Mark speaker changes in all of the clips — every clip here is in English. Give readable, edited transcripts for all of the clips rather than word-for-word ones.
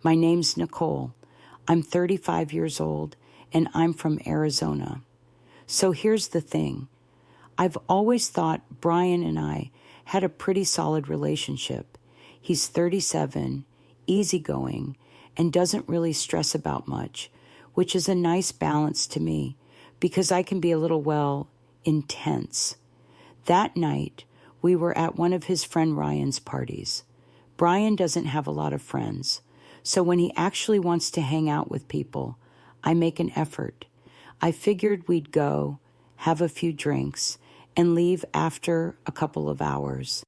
Speaker 1: My name's Nicole. I'm 35 years old, and I'm from Arizona. So here's the thing. I've always thought Brian and I had a pretty solid relationship. He's 37, easygoing, and doesn't really stress about much, which is a nice balance to me because I can be a little, intense. That night, we were at one of his friend Ryan's parties. Brian doesn't have a lot of friends, so when he actually wants to hang out with people, I make an effort. I figured we'd go, have a few drinks, and leave after a couple of hours.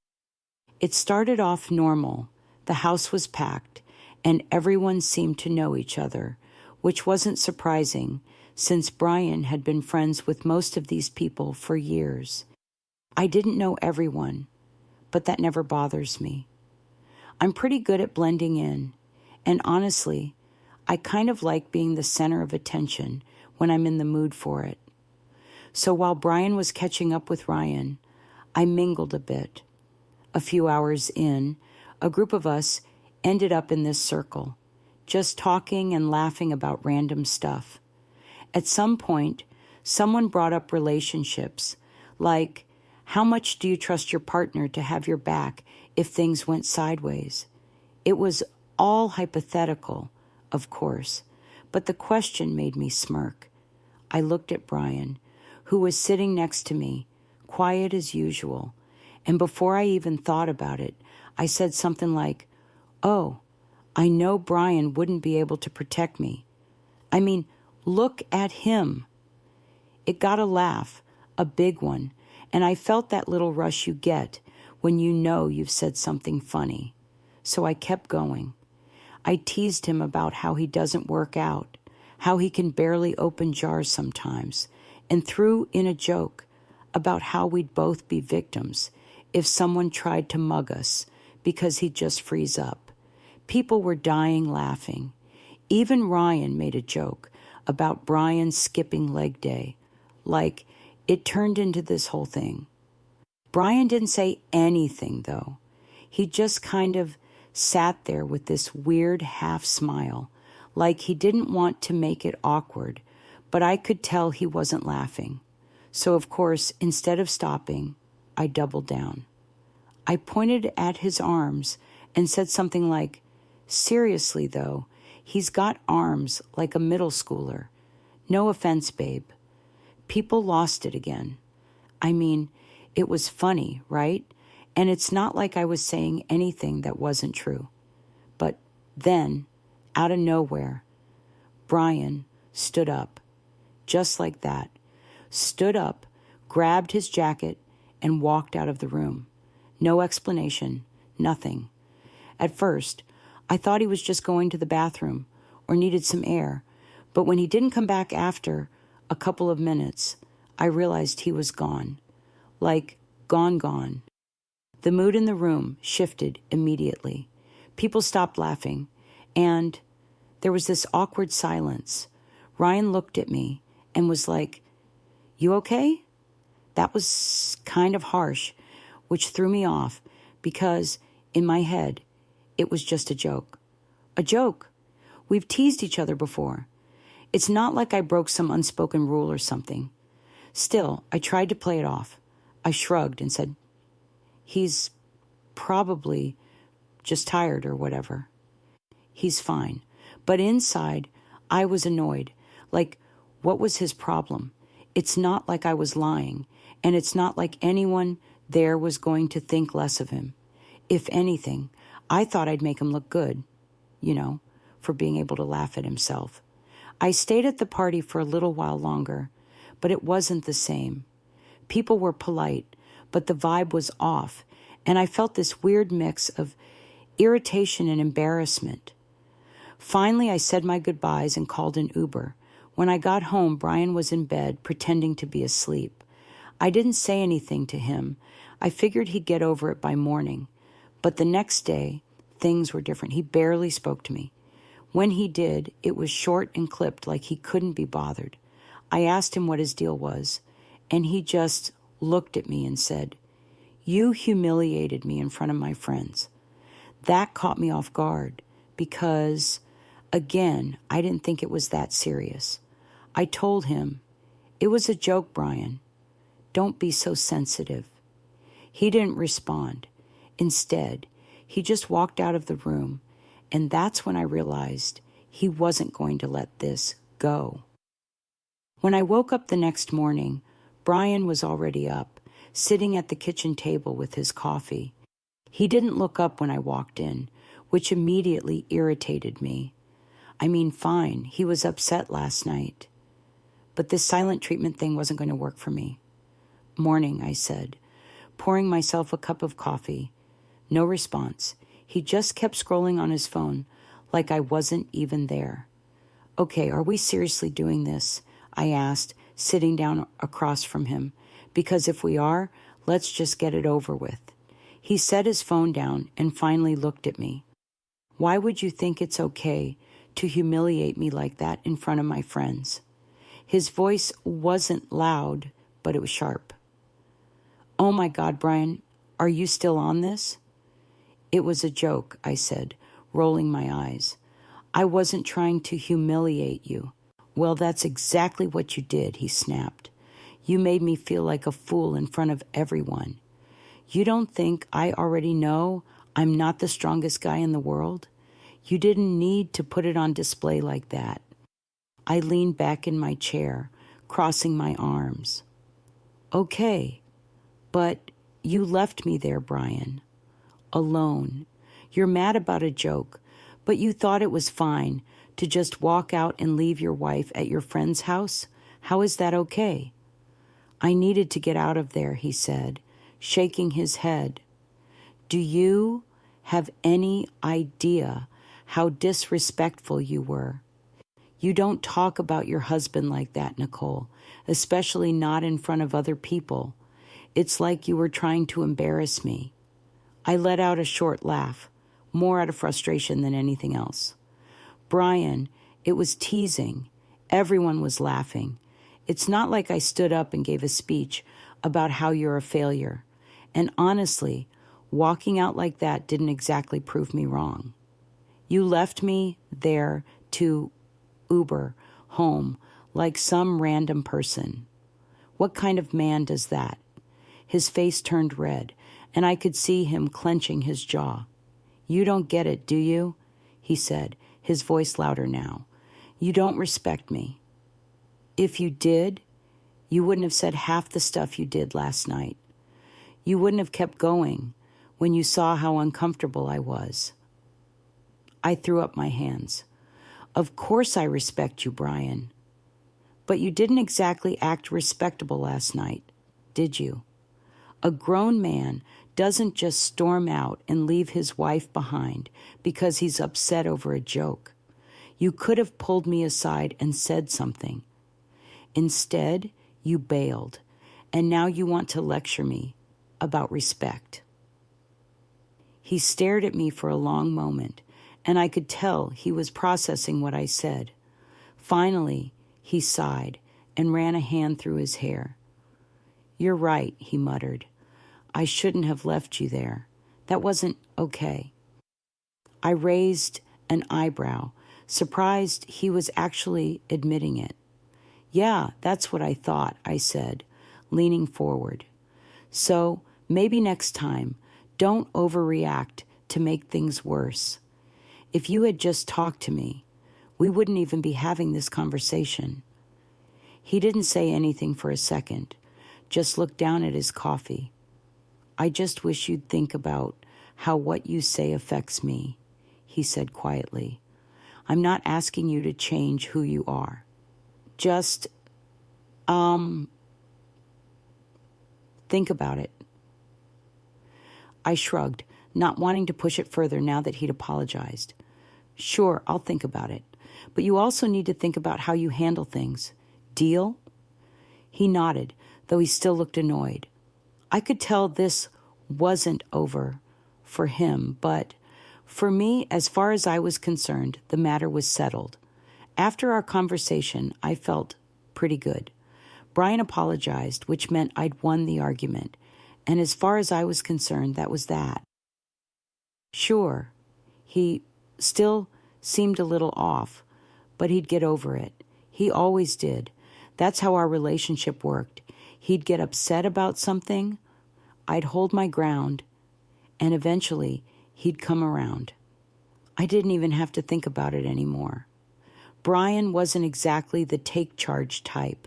Speaker 1: It started off normal. The house was packed, and everyone seemed to know each other, which wasn't surprising since Brian had been friends with most of these people for years. I didn't know everyone, but that never bothers me. I'm pretty good at blending in, and honestly, I kind of like being the center of attention when I'm in the mood for it. So while Brian was catching up with Ryan, I mingled a bit. A few hours in, a group of us ended up in this circle, just talking and laughing about random stuff. At some point, someone brought up relationships, like, how much do you trust your partner to have your back if things went sideways? It was all hypothetical, of course, but the question made me smirk. I looked at Brian, who was sitting next to me, quiet as usual, and before I even thought about it, I said something like, "Oh, I know Brian wouldn't be able to protect me. I mean, look at him." It got a laugh, a big one, and I felt that little rush you get when you know you've said something funny. So I kept going. I teased him about how he doesn't work out, how he can barely open jars sometimes, and threw in a joke about how we'd both be victims if someone tried to mug us because he'd just freeze up. People were dying laughing. Even Ryan made a joke about Brian skipping leg day. Like, it turned into this whole thing. Brian didn't say anything, though. He just kind of sat there with this weird half smile, like he didn't want to make it awkward, but I could tell he wasn't laughing. So, of course, instead of stopping, I doubled down. I pointed at his arms and said something like, "Seriously, though, he's got arms like a middle schooler. No offense, babe." People lost it again. I mean, it was funny, right? And it's not like I was saying anything that wasn't true. But then, out of nowhere, Brian stood up. Just like that. Stood up, grabbed his jacket, and walked out of the room. No explanation, nothing. At first, I thought he was just going to the bathroom or needed some air, but when he didn't come back after a couple of minutes, I realized he was gone. Like, gone. The mood in the room shifted immediately. People stopped laughing, and there was this awkward silence. Ryan looked at me and was like, "You okay?" That was kind of harsh, which threw me off because, in my head, it was just a joke. A joke. We've teased each other before. It's not like I broke some unspoken rule or something. Still, I tried to play it off. I shrugged and said, "He's probably just tired or whatever." He's fine. But inside, I was annoyed. Like, what was his problem? It's not like I was lying, and it's not like anyone there was going to think less of him. If anything, I thought I'd make him look good, for being able to laugh at himself. I stayed at the party for a little while longer, but it wasn't the same. People were polite, but the vibe was off, and I felt this weird mix of irritation and embarrassment. Finally, I said my goodbyes and called an Uber. When I got home, Brian was in bed, pretending to be asleep. I didn't say anything to him. I figured he'd get over it by morning. But the next day, things were different. He barely spoke to me. When he did, it was short and clipped, like he couldn't be bothered. I asked him what his deal was, and he just looked at me and said, "You humiliated me in front of my friends." That caught me off guard because Again, I didn't think it was that serious. I told him, "It was a joke, Brian. Don't be so sensitive." He didn't respond. Instead, he just walked out of the room, and that's when I realized he wasn't going to let this go. When I woke up the next morning, Brian was already up, sitting at the kitchen table with his coffee. He didn't look up when I walked in, which immediately irritated me. I mean, fine, he was upset last night. But this silent treatment thing wasn't going to work for me. "Morning," I said, pouring myself a cup of coffee. No response. He just kept scrolling on his phone, like I wasn't even there. "Okay, are we seriously doing this?" I asked, sitting down across from him. "Because if we are, let's just get it over with." He set his phone down and finally looked at me. "Why would you think it's okay to humiliate me like that in front of my friends?" His voice wasn't loud, but it was sharp. "Oh my God, Brian, are you still on this?" "It was a joke," I said, rolling my eyes. "I wasn't trying to humiliate you." "Well, that's exactly what you did," he snapped. "You made me feel like a fool in front of everyone. You don't think I already know I'm not the strongest guy in the world? You didn't need to put it on display like that." I leaned back in my chair, crossing my arms. "Okay, but you left me there, Brian, alone. You're mad about a joke, but you thought it was fine to just walk out and leave your wife at your friend's house? How is that okay?" "I needed to get out of there," he said, shaking his head. "Do you have any idea how disrespectful you were? You don't talk about your husband like that, Nicole, especially not in front of other people. It's like you were trying to embarrass me." I let out a short laugh, more out of frustration than anything else. "Brian, it was teasing. Everyone was laughing. It's not like I stood up and gave a speech about how you're a failure. And honestly, walking out like that didn't exactly prove me wrong. You left me there to Uber home like some random person. What kind of man does that?" His face turned red, and I could see him clenching his jaw. "You don't get it, do you?" he said, his voice louder now. "You don't respect me. If you did, you wouldn't have said half the stuff you did last night. You wouldn't have kept going when you saw how uncomfortable I was." I threw up my hands. "Of course I respect you, Brian. But you didn't exactly act respectable last night, did you? A grown man doesn't just storm out and leave his wife behind because he's upset over a joke. You could have pulled me aside and said something. Instead, you bailed, and now you want to lecture me about respect." He stared at me for a long moment, and I could tell he was processing what I said. Finally, he sighed and ran a hand through his hair. "You're right," he muttered. "I shouldn't have left you there. That wasn't okay." I raised an eyebrow, surprised he was actually admitting it. "Yeah, that's what I thought," I said, leaning forward. "So maybe next time, don't overreact to make things worse. If you had just talked to me, we wouldn't even be having this conversation." He didn't say anything for a second, just looked down at his coffee. "I just wish you'd think about how what you say affects me," he said quietly. "I'm not asking you to change who you are. Just, think about it." I shrugged, not wanting to push it further now that he'd apologized. "Sure, I'll think about it. But you also need to think about how you handle things. Deal?" He nodded, though he still looked annoyed. I could tell this wasn't over for him, but for me, as far as I was concerned, the matter was settled. After our conversation, I felt pretty good. Brian apologized, which meant I'd won the argument, and as far as I was concerned, that was that. Sure, he still seemed a little off, but he'd get over it. He always did. That's how our relationship worked. He'd get upset about something, I'd hold my ground, and eventually he'd come around. I didn't even have to think about it anymore. Brian wasn't exactly the take charge type.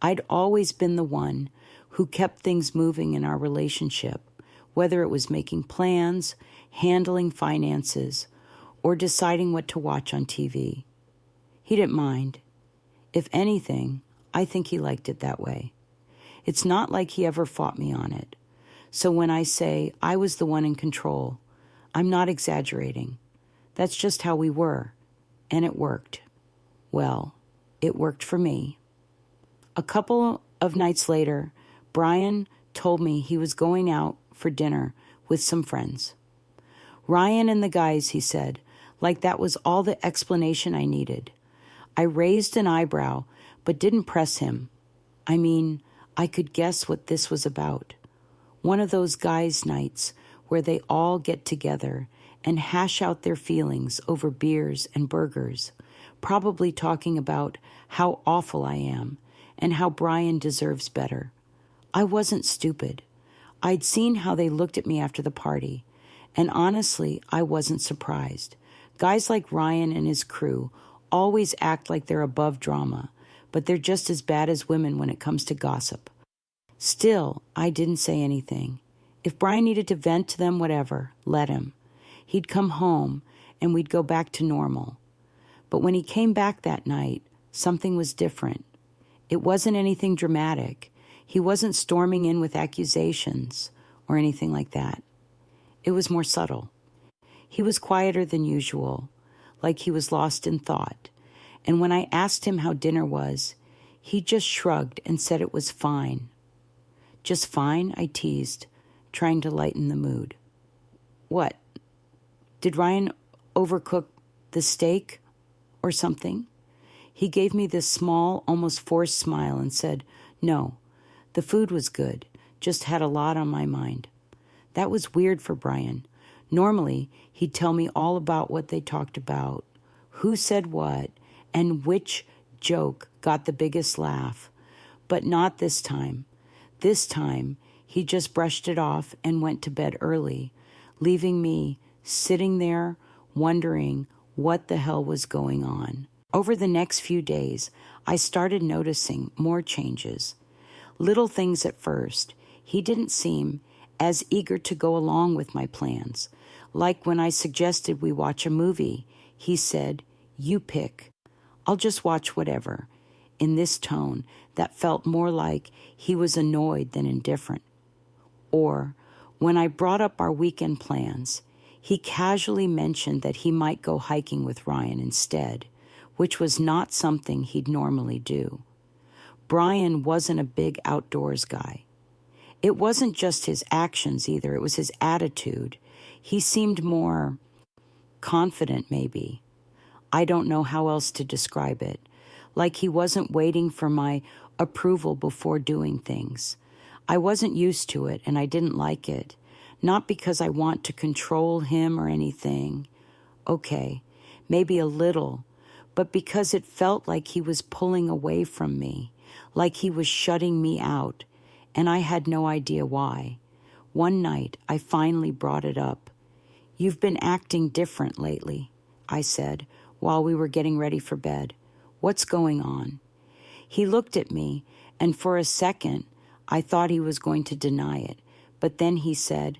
Speaker 1: I'd always been the one who kept things moving in our relationship, whether it was making plans, handling finances, or deciding what to watch on TV. He didn't mind. If anything, I think he liked it that way. It's not like he ever fought me on it. So when I say I was the one in control, I'm not exaggerating. That's just how we were, and it worked. Well, it worked for me. A couple of nights later, Brian told me he was going out for dinner with some friends. Ryan and the guys, he said, like that was all the explanation I needed. I raised an eyebrow, but didn't press him. I mean, I could guess what this was about. One of those guys' nights where they all get together and hash out their feelings over beers and burgers, probably talking about how awful I am and how Brian deserves better. I wasn't stupid. I'd seen how they looked at me after the party, and honestly, I wasn't surprised. Guys like Ryan and his crew always act like they're above drama, but they're just as bad as women when it comes to gossip. Still, I didn't say anything. If Brian needed to vent to them, whatever, let him. He'd come home, and we'd go back to normal. But when he came back that night, something was different. It wasn't anything dramatic. He wasn't storming in with accusations or anything like that. It was more subtle. He was quieter than usual, like he was lost in thought. And when I asked him how dinner was, he just shrugged and said it was fine. Just fine, I teased, trying to lighten the mood. What? Did Ryan overcook the steak or something? He gave me this small, almost forced smile and said, "No, the food was good, just had a lot on my mind." That was weird for Brian. Normally, he'd tell me all about what they talked about, who said what, and which joke got the biggest laugh. But not this time. This time, he just brushed it off and went to bed early, leaving me sitting there wondering what the hell was going on. Over the next few days, I started noticing more changes. Little things at first. He didn't seem as eager to go along with my plans. Like when I suggested we watch a movie, he said, "You pick. I'll just watch whatever," in this tone that felt more like he was annoyed than indifferent. Or when I brought up our weekend plans, he casually mentioned that he might go hiking with Ryan instead, which was not something he'd normally do. Brian wasn't a big outdoors guy. It wasn't just his actions either, it was his attitude. He seemed more confident, maybe. I don't know how else to describe it. Like he wasn't waiting for my approval before doing things. I wasn't used to it, and I didn't like it. Not because I want to control him or anything. Okay, maybe a little, but because it felt like he was pulling away from me, like he was shutting me out, and I had no idea why. One night, I finally brought it up. "You've been acting different lately," I said, while we were getting ready for bed. "What's going on?" He looked at me, and for a second, I thought he was going to deny it. But then he said,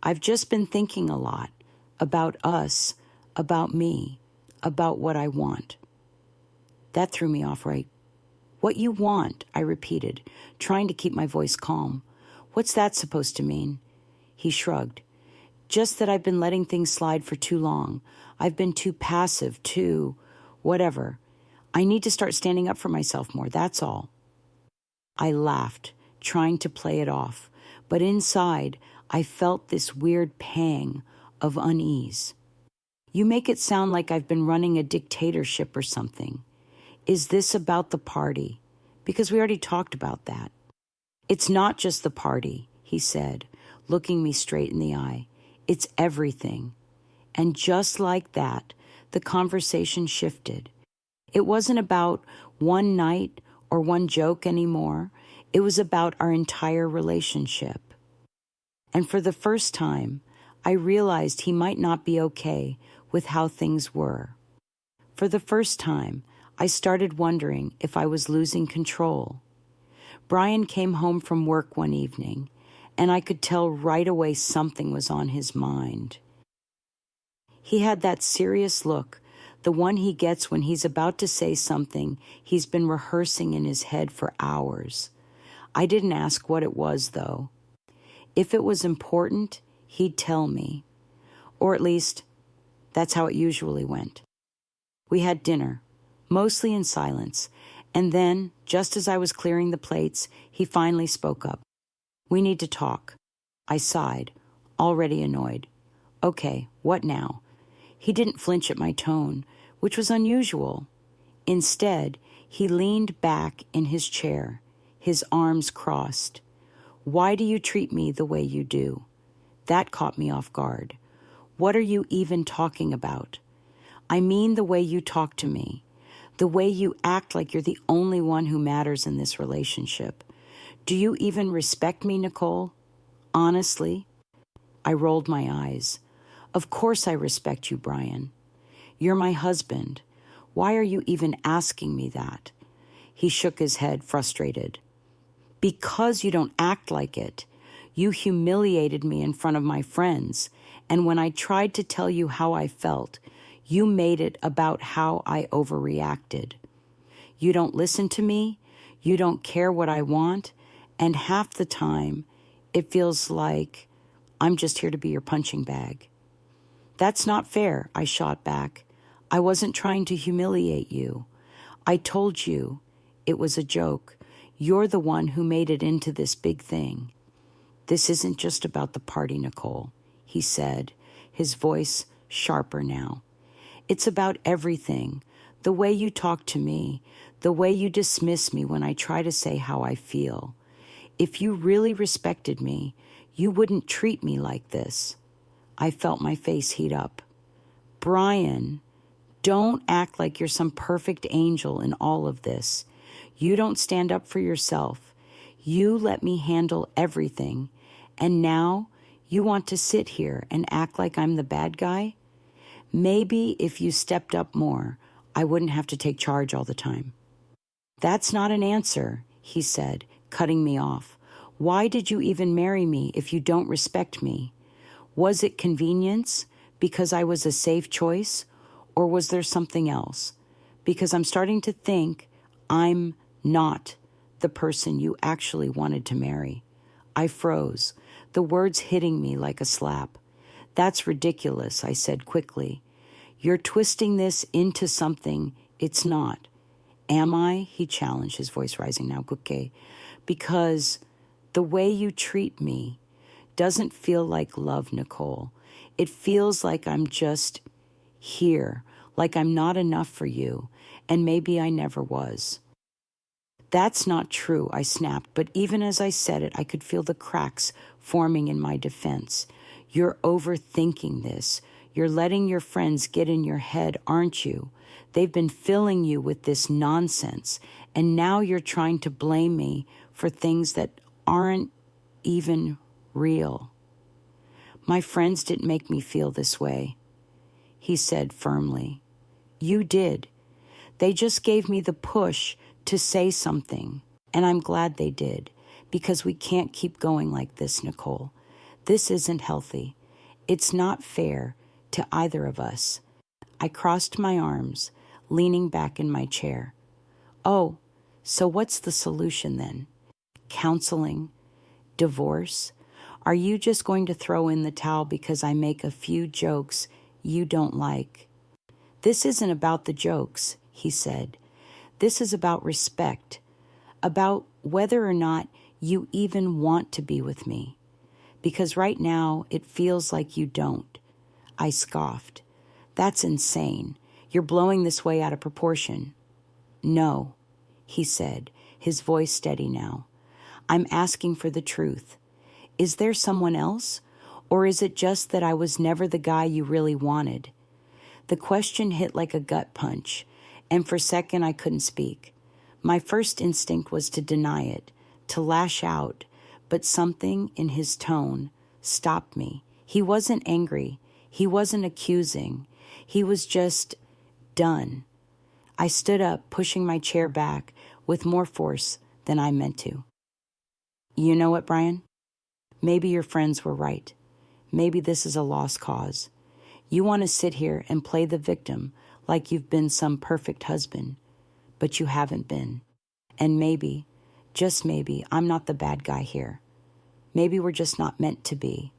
Speaker 1: "I've just been thinking a lot about us, about me, about what I want." That threw me off right. "What you want," I repeated, trying to keep my voice calm. "What's that supposed to mean?" He shrugged. "Just that I've been letting things slide for too long. I've been too passive, too whatever. I need to start standing up for myself more, that's all." I laughed, trying to play it off, but inside I felt this weird pang of unease. "You make it sound like I've been running a dictatorship or something. Is this about the party? Because we already talked about that." "It's not just the party," he said, looking me straight in the eye. "It's everything." And just like that, the conversation shifted. It wasn't about one night or one joke anymore. It was about our entire relationship. And for the first time, I realized he might not be okay with how things were. For the first time, I started wondering if I was losing control. Brian came home from work one evening, and I could tell right away something was on his mind. He had that serious look, the one he gets when he's about to say something he's been rehearsing in his head for hours. I didn't ask what it was, though. If it was important, he'd tell me. Or at least, that's how it usually went. We had dinner, mostly in silence, and then, just as I was clearing the plates, he finally spoke up. "We need to talk." I sighed, already annoyed. "Okay, what now?" He didn't flinch at my tone, which was unusual. Instead, he leaned back in his chair, his arms crossed. "Why do you treat me the way you do?" That caught me off guard. "What are you even talking about?" "I mean the way you talk to me, the way you act like you're the only one who matters in this relationship. Do you even respect me, Nicole? Honestly?" I rolled my eyes. "Of course I respect you, Brian. You're my husband. Why are you even asking me that?" He shook his head, frustrated. "Because you don't act like it. You humiliated me in front of my friends, and when I tried to tell you how I felt, you made it about how I overreacted. You don't listen to me, you don't care what I want, and half the time, it feels like I'm just here to be your punching bag." "That's not fair," I shot back. "I wasn't trying to humiliate you. I told you it was a joke. You're the one who made it into this big thing." "This isn't just about the party, Nicole," he said, his voice sharper now. "It's about everything. The way you talk to me, the way you dismiss me when I try to say how I feel. If you really respected me, you wouldn't treat me like this." I felt my face heat up. "Brian, don't act like you're some perfect angel in all of this. You don't stand up for yourself. You let me handle everything, and now you want to sit here and act like I'm the bad guy? Maybe if you stepped up more, I wouldn't have to take charge all the time." "That's not an answer," he said, cutting me off. "Why did you even marry me if you don't respect me? Was it convenience, because I was a safe choice, or was there something else? Because I'm starting to think I'm not the person you actually wanted to marry." I froze, the words hitting me like a slap. "That's ridiculous," I said quickly. "You're twisting this into something it's not." "Am I?" he challenged, his voice rising now. "Okay. Because the way you treat me doesn't feel like love, Nicole. It feels like I'm just here, like I'm not enough for you, and maybe I never was." "That's not true," I snapped, but even as I said it, I could feel the cracks forming in my defense. "You're overthinking this. You're letting your friends get in your head, aren't you? They've been filling you with this nonsense, and now you're trying to blame me for things that aren't even real." "My friends didn't make me feel this way," he said firmly. "You did. They just gave me the push to say something, and I'm glad they did, because we can't keep going like this, Nicole. This isn't healthy. It's not fair to either of us." I crossed my arms, leaning back in my chair. "Oh, so what's the solution then? Counseling? Divorce? Are you just going to throw in the towel because I make a few jokes you don't like?" "This isn't about the jokes," he said. "This is about respect, about whether or not you even want to be with me. Because right now it feels like you don't." I scoffed. "That's insane. You're blowing this way out of proportion." "No," he said, his voice steady now. "I'm asking for the truth. Is there someone else? Or is it just that I was never the guy you really wanted? The question hit like a gut punch, and for a second I couldn't speak. My first instinct was to deny it, to lash out, but something in his tone stopped me. He wasn't angry. He wasn't accusing. He was just done. I stood up, pushing my chair back with more force than I meant to. You know what, Brian? Maybe your friends were right. Maybe this is a lost cause. You want to sit here and play the victim like you've been some perfect husband, but you haven't been. And maybe, just maybe, I'm not the bad guy here. Maybe we're just not meant to be.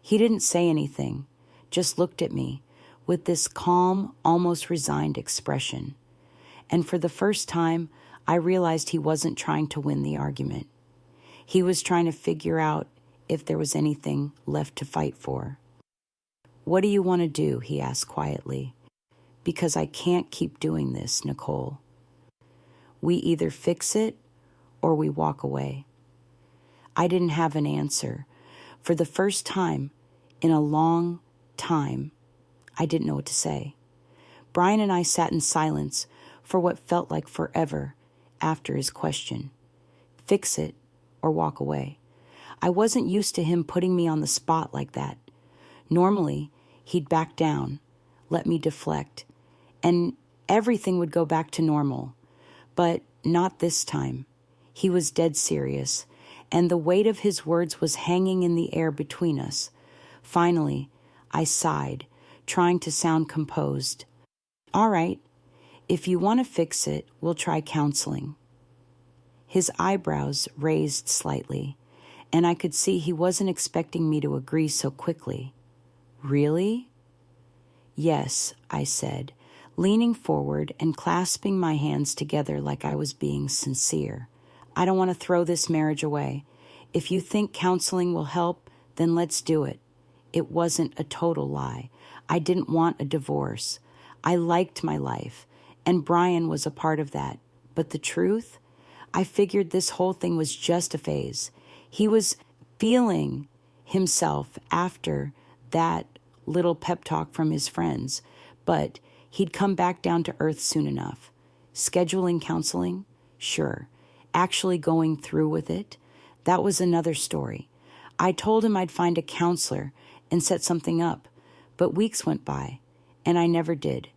Speaker 1: He didn't say anything, just looked at me with this calm, almost resigned expression. And for the first time, I realized he wasn't trying to win the argument. He was trying to figure out if there was anything left to fight for. What do you want to do? He asked quietly. Because I can't keep doing this, Nicole. We either fix it or we walk away. I didn't have an answer. For the first time in a long time, I didn't know what to say. Brian and I sat in silence for what felt like forever after his question. Fix it or walk away. I wasn't used to him putting me on the spot like that. Normally, he'd back down, let me deflect, and everything would go back to normal. But not this time. He was dead serious, and the weight of his words was hanging in the air between us. Finally, I sighed, trying to sound composed. All right, if you want to fix it, we'll try counseling. His eyebrows raised slightly, and I could see he wasn't expecting me to agree so quickly. Really? Yes, I said, leaning forward and clasping my hands together like I was being sincere. I don't want to throw this marriage away. If you think counseling will help, then let's do it. It wasn't a total lie. I didn't want a divorce. I liked my life, and Brian was a part of that. But the truth? I figured this whole thing was just a phase. He was feeling himself after that little pep talk from his friends, but he'd come back down to earth soon enough. Scheduling counseling? Sure. Actually going through with it? That was another story. I told him I'd find a counselor and set something up, but weeks went by, and I never did.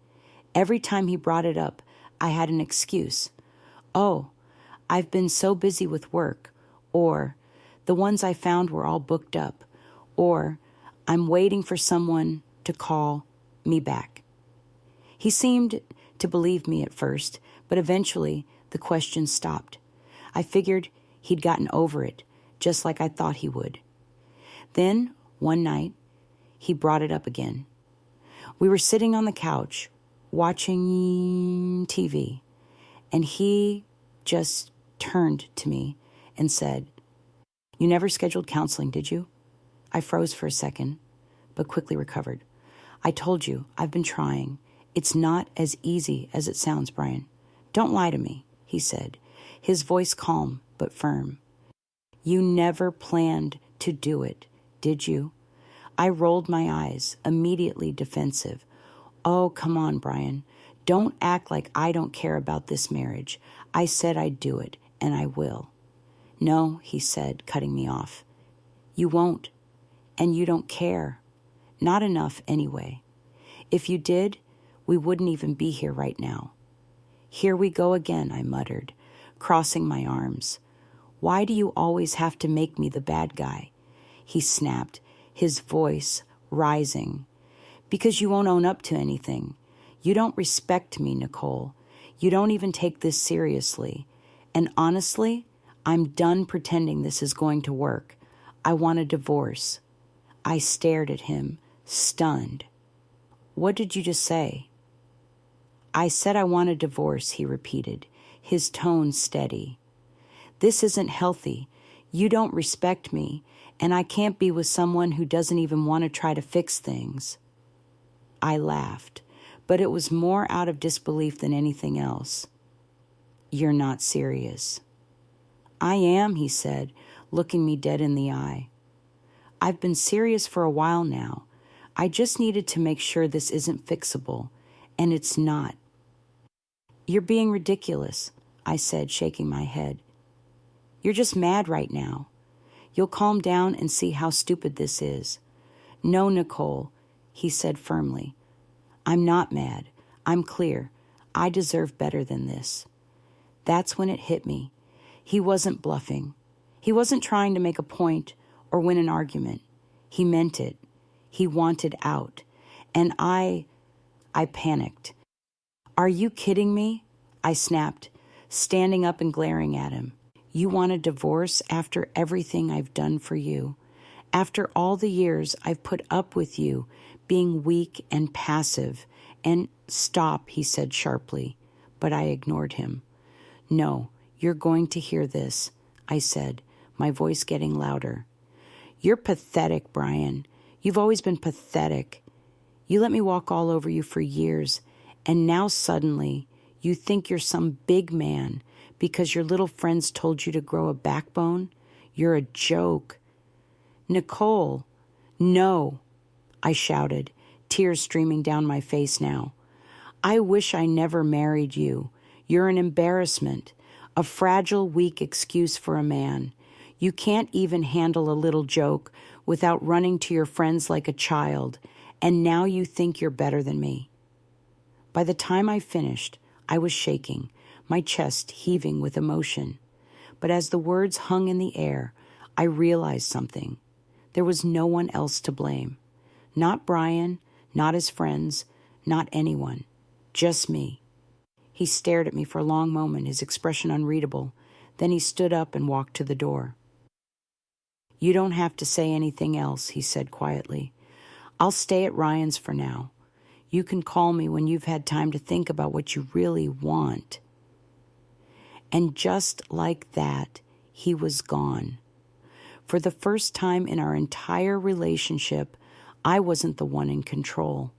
Speaker 1: Every time he brought it up, I had an excuse. Oh, I've been so busy with work, or the ones I found were all booked up, or I'm waiting for someone to call me back. He seemed to believe me at first, but eventually the questions stopped. I figured he'd gotten over it, just like I thought he would. Then, one night, he brought it up again. We were sitting on the couch, watching TV, and he just turned to me and said, "You never scheduled counseling, did you?" I froze for a second, but quickly recovered. "I told you, I've been trying. It's not as easy as it sounds, Brian. Don't lie to me," he said, his voice calm but firm. "You never planned to do it, did you?" I rolled my eyes, immediately defensive. "Oh, come on, Brian. Don't act like I don't care about this marriage. I said I'd do it, and I will." "No," he said, cutting me off. "You won't, and you don't care. Not enough anyway. If you did, we wouldn't even be here right now." "Here we go again," I muttered, crossing my arms. "Why do you always have to make me the bad guy?" He snapped, his voice rising. "Because you won't own up to anything. You don't respect me, Nicole. You don't even take this seriously. And honestly, I'm done pretending this is going to work. I want a divorce." I stared at him, stunned. "What did you just say?" "I said I want a divorce," he repeated, his tone steady. "This isn't healthy. You don't respect me, and I can't be with someone who doesn't even want to try to fix things." I laughed, but it was more out of disbelief than anything else. "You're not serious." "I am," he said, looking me dead in the eye. "I've been serious for a while now. I just needed to make sure this isn't fixable, and it's not. You're being ridiculous, I said, shaking my head. You're just mad right now. You'll calm down and see how stupid this is. No, Nicole, he said firmly. I'm not mad. I'm clear. I deserve better than this. That's when it hit me. He wasn't bluffing. He wasn't trying to make a point or win an argument. He meant it. He wanted out. And I panicked. Are you kidding me? I snapped, standing up and glaring at him. You want a divorce after everything I've done for you? After all the years I've put up with you being weak and passive? And stop, he said sharply, but I ignored him. No, you're going to hear this, I said, my voice getting louder. You're pathetic, Brian. You've always been pathetic. You let me walk all over you for years, and now suddenly you think you're some big man because your little friends told you to grow a backbone? You're a joke. Nicole, no, I shouted, tears streaming down my face now. I wish I never married you. You're an embarrassment, a fragile, weak excuse for a man. You can't even handle a little joke without running to your friends like a child, and now you think you're better than me. By the time I finished, I was shaking, my chest heaving with emotion. But as the words hung in the air, I realized something. There was no one else to blame. Not Brian, not his friends, not anyone. Just me. He stared at me for a long moment, his expression unreadable. Then he stood up and walked to the door. You don't have to say anything else, he said quietly. I'll stay at Ryan's for now. You can call me when you've had time to think about what you really want. And just like that, he was gone. For the first time in our entire relationship, I wasn't the one in control.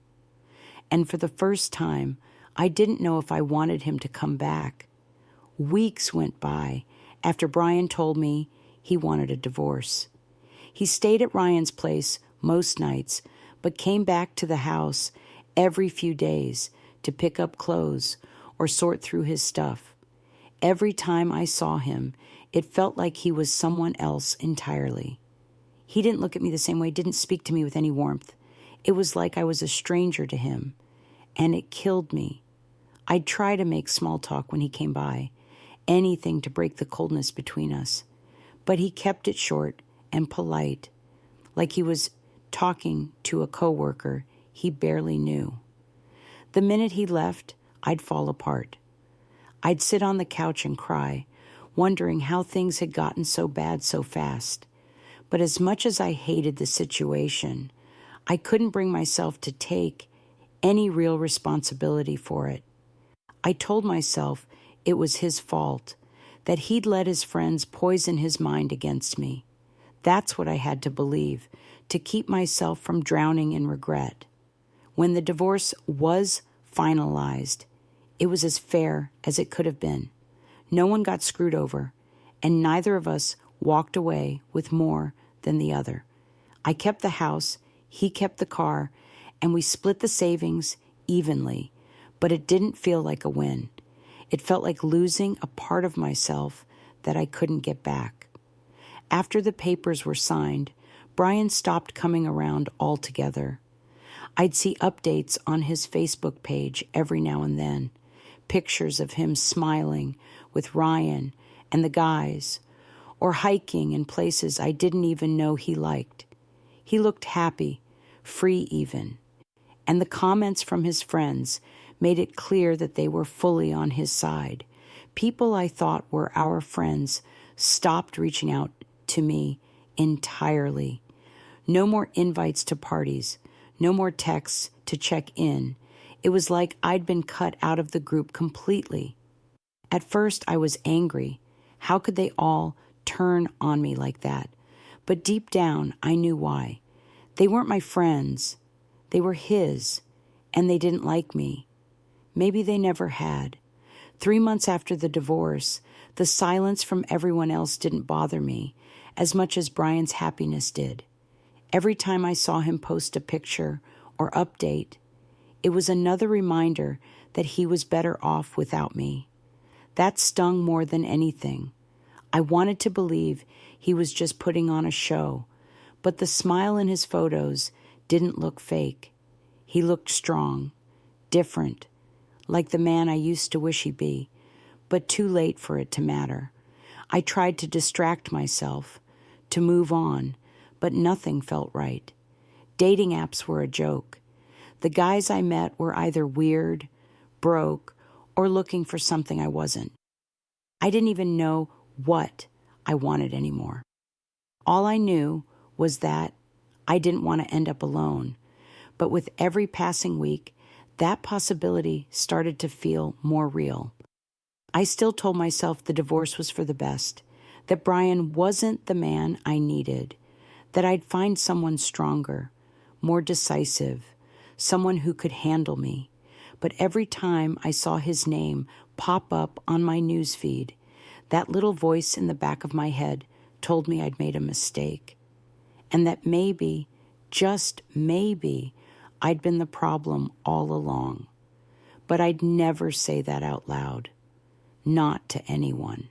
Speaker 1: And for the first time, I didn't know if I wanted him to come back. Weeks went by after Brian told me he wanted a divorce. He stayed at Ryan's place most nights, but came back to the house every few days to pick up clothes or sort through his stuff. Every time I saw him, it felt like he was someone else entirely. He didn't look at me the same way, didn't speak to me with any warmth. It was like I was a stranger to him, and it killed me. I'd try to make small talk when he came by, anything to break the coldness between us. But he kept it short and polite, like he was talking to a coworker he barely knew. The minute he left, I'd fall apart. I'd sit on the couch and cry, wondering how things had gotten so bad so fast. But as much as I hated the situation, I couldn't bring myself to take any real responsibility for it. I told myself it was his fault, that he'd let his friends poison his mind against me. That's what I had to believe, to keep myself from drowning in regret. When the divorce was finalized, it was as fair as it could have been. No one got screwed over, and neither of us walked away with more than the other. I kept the house, he kept the car, and we split the savings evenly, but it didn't feel like a win. It felt like losing a part of myself that I couldn't get back. After the papers were signed, Brian stopped coming around altogether. I'd see updates on his Facebook page every now and then, pictures of him smiling with Ryan and the guys, or hiking in places I didn't even know he liked. He looked happy, free even, and the comments from his friends made it clear that they were fully on his side. People I thought were our friends stopped reaching out to me entirely. No more invites to parties, no more texts to check in. It was like I'd been cut out of the group completely. At first, I was angry. How could they all turn on me like that? But deep down, I knew why. They weren't my friends. They were his, and they didn't like me. Maybe they never had. 3 months after the divorce, the silence from everyone else didn't bother me as much as Brian's happiness did. Every time I saw him post a picture or update, it was another reminder that he was better off without me. That stung more than anything. I wanted to believe he was just putting on a show, but the smile in his photos didn't look fake. He looked strong, different, like the man I used to wish he'd be, but too late for it to matter. I tried to distract myself, to move on, but nothing felt right. Dating apps were a joke. The guys I met were either weird, broke, or looking for something I wasn't. I didn't even know what I wanted anymore. All I knew was that I didn't want to end up alone, but with every passing week, that possibility started to feel more real. I still told myself the divorce was for the best, that Brian wasn't the man I needed, that I'd find someone stronger, more decisive, someone who could handle me. But every time I saw his name pop up on my newsfeed, that little voice in the back of my head told me I'd made a mistake, and that maybe, just maybe, I'd been the problem all along. But I'd never say that out loud, not to anyone.